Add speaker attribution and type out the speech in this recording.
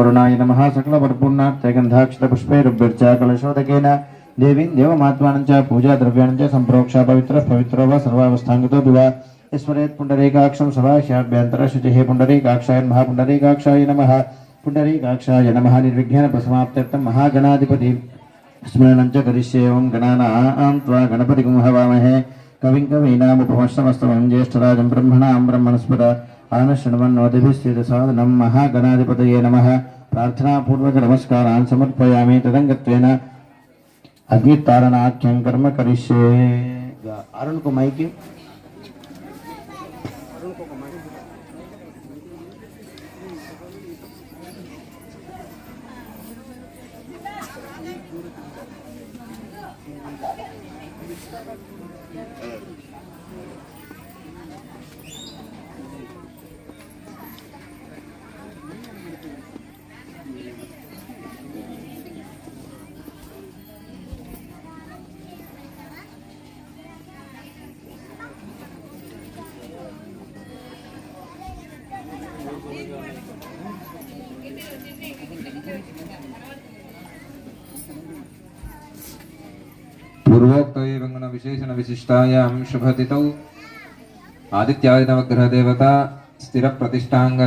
Speaker 1: वरुणाय नमः सकलपरिपूर्णार्थगन्धाक्षरपुष्पैरुभ्यर्चा कलशोदकेन देवीं देवमात्मानं च पूजा द्रव्याणं च सम्प्रोक्ष पवित्रो वा सर्वावस्थाङ्गतो विवा स्मरेत् पुण्डरीकाक्षं सभाह्याभ्यन्तरं शुचिः पुण्डरीकाक्षाय महापुण्डरीकाक्षाय नमः पुण्डरीकाक्षाय नमः निर्विघ्नपरिसमाप्त्यर्थं महागणाधिपति स्मरणं च करिष्ये ओं गणानां त्वा गणपतिं हवामहे कविं कवीनामुपमश्रमस्तमं ज्येष्ठराजं ब्रह्मणां ब्रह्मणस्पद आनशृण्वन्नोतिभिस्थितसादनं महागणाधिपतये नमः प्रार्थनापूर्वक नमस्कारान् समर्पयामि तदंगत्वेन अग्नितारणाख्यं कर्म करिष्ये। अरुण को माइक
Speaker 2: पूर्वोक्त एवं विशेषण विशिष्टायां शुभतिथौ आदित्यादि नवग्रह देवता स्थिर प्रतिष्ठांग